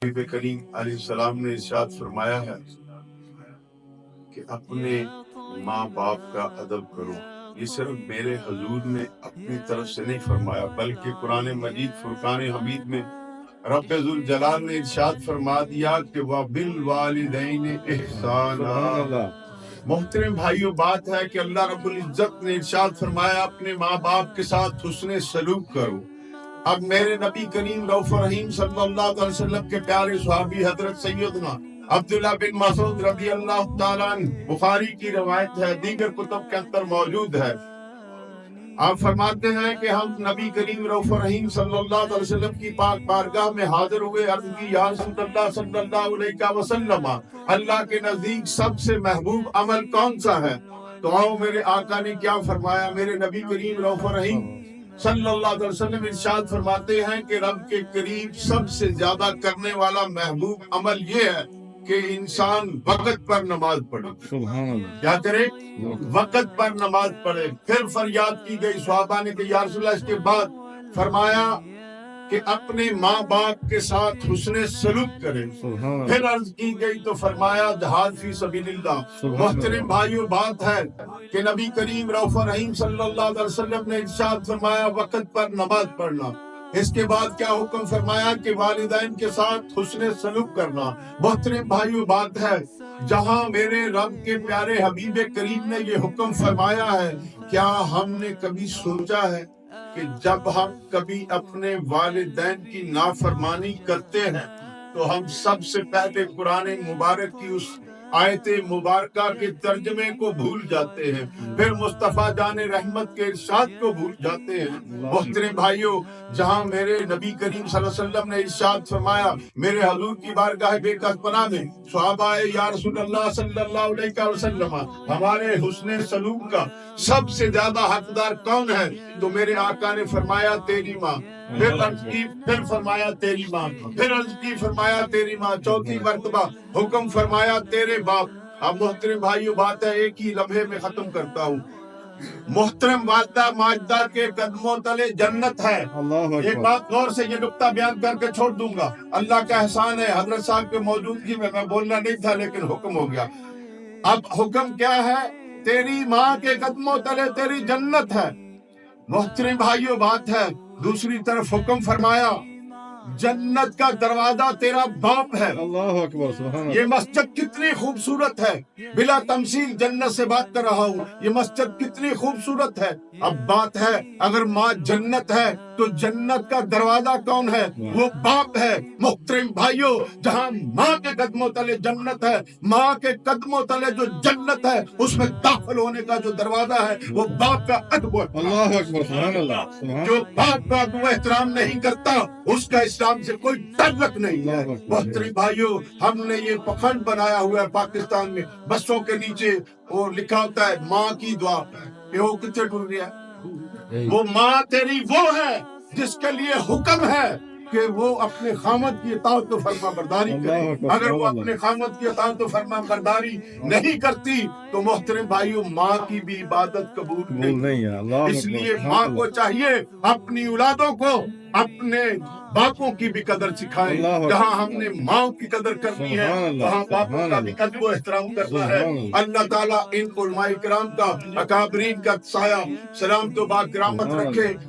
نبی کریم علیہ السلام نے ارشاد فرمایا ہے کہ اپنے ماں باپ کا ادب کرو. یہ صرف میرے حضور نے اپنی طرف سے نہیں فرمایا، بلکہ قرآن مجید فرقان حمید میں رب ذوالجلال نے ارشاد فرما دیا کہ وَبِالْوَالِدَيْنِ إِحْسَانًا. محترم بھائیو، بات ہے کہ اللہ رب العزت نے ارشاد فرمایا اپنے ماں باپ کے ساتھ حسن سلوک کرو. اب میرے نبی کریم رؤوف رحیم صلی اللہ علیہ وسلم کے پیارے صحابی حضرت سیدنا عبداللہ بن مسعود رضی اللہ تعالیٰ عنہ، بخاری کی روایت ہے، دیگر کتب کے اندر موجود ہے. آپ فرماتے ہیں کہ ہم نبی کریم رؤوف رحیم صلی اللہ علیہ وسلم کی پاک بارگاہ میں حاضر ہوئے، عرض کی یا رسول اللہ صلی اللہ علیہ وسلم، اللہ کے نزدیک سب سے محبوب عمل کون سا ہے؟ تو آؤ میرے آقا نے کیا فرمایا. میرے نبی کریم رؤوف رحیم صلی اللہ علیہ وسلم ارشاد فرماتے ہیں کہ رب کے قریب سب سے زیادہ کرنے والا محبوب عمل یہ ہے کہ انسان وقت پر نماز پڑھے. سبحان اللہ. کیا کرے؟ وقت پر نماز پڑھے. پھر فریاد کی گئی صحابہ نے کہ یا رسول اللہ، اس کے بعد فرمایا کہ اپنے ماں باپ کے ساتھ حسن سلوک کرے. پھر عرض کی گئی تو فرمایا جہاد فی سبیل اللہ. محترم بھائیو، بات ہے کہ نبی کریم رؤوف رحیم صلی اللہ علیہ وسلم نے ارشاد فرمایا وقت پر نماز پڑھنا. اس کے بعد کیا حکم فرمایا کہ والدین کے ساتھ حسن سلوک کرنا. محترم بھائیو، بات ہے جہاں میرے رب کے پیارے حبیب کریم نے یہ حکم فرمایا ہے، کیا ہم نے کبھی سوچا ہے کہ جب ہم کبھی اپنے والدین کی نافرمانی کرتے ہیں تو ہم سب سے پہلے قرآن مبارک کی اس آیت مبارکہ کے ترجمے کو بھول جاتے ہیں، پھر مصطفیٰ جان رحمت کے ارشاد کو بھول جاتے ہیں. محترم بھائیو، جہاں میرے نبی کریم صلی اللہ علیہ وسلم نے ارشاد فرمایا میرے حضور کی بارگاہ بے پناہ میں صحابہ یا رسول اللہ صلی اللہ علیہ وسلم، ہمارے حسن سلوک کا سب سے زیادہ حقدار کون ہے؟ تو میرے آقا نے فرمایا تیری ماں. پھر عرض کی، پھر فرمایا تیری ماں، پھر عرض کی، فرمایا تیری ماں، چوتھی مرتبہ حکم فرمایا تیرے باپ. اب محترم بھائیو، بات ہے ایک ہی لمحے میں ختم کرتا ہوں. محترم والدہ ماجدہ کے قدموں تلے جنت ہے. ایک بات غور سے یہ نقطہ بیان کر کے چھوڑ دوں گا. اللہ کا احسان ہے حضرت صاحب کے موجودگی میں بولنا نہیں تھا لیکن حکم ہو گیا. اب حکم کیا ہے؟ تیری ماں کے قدموں تلے تیری جنت ہے. محترم بھائیو، بات ہے دوسری طرف حکم فرمایا جنت کا دروازہ تیرا باپ ہے. اللہ اکبر، سبحان اللہ. یہ مسجد کتنی خوبصورت ہے، بلا تمثیل جنت سے بات کر رہا ہوں. یہ مسجد کتنی خوبصورت ہے. اب بات ہے اگر ماں جنت ہے تو جنت کا دروازہ کون ہے؟ وہ باپ ہے. محترم بھائیو، جہاں ماں کے قدموں تلے جنت ہے، ماں کے قدموں تلے جو جنت ہے اس میں داخل ہونے کا جو دروازہ ہے وہ باپ کا ادب. اللہ اکبر، سبحان اللہ. جو باپ کا ادب احترام نہیں کرتا اس کا اسلام سے کوئی تعلق نہیں ہے. محترم بھائیو، ہم نے یہ پکھنڈ بنایا ہوا ہے پاکستان میں، بسوں کے نیچے وہ لکھا ہوتا ہے ماں کی دعا. یہ وہ کتنے ڈر گیا. وہ ماں تیری وہ ہے جس کے لیے حکم ہے کہ وہ اپنے خامد کی اطاعت و فرما برداری کرے. اگر وہ اپنے خامد کی اطاعت و فرما برداری نہیں کرتی تو محترم بھائیو ماں کی بھی عبادت قبول نہیں ہے. اس لیے ماں کو چاہیے اپنی اولادوں کو اپنے باپوں کی بھی قدر سکھائیں. جہاں ہم نے ماں کی قدر کرنی ہے وہاں باپوں کا بھی ادب و احترام کرنا ہے. اللہ تعالیٰ ان علماء کرام کا، اکابرین کا سایہ سلامت و باکرامت رکھے.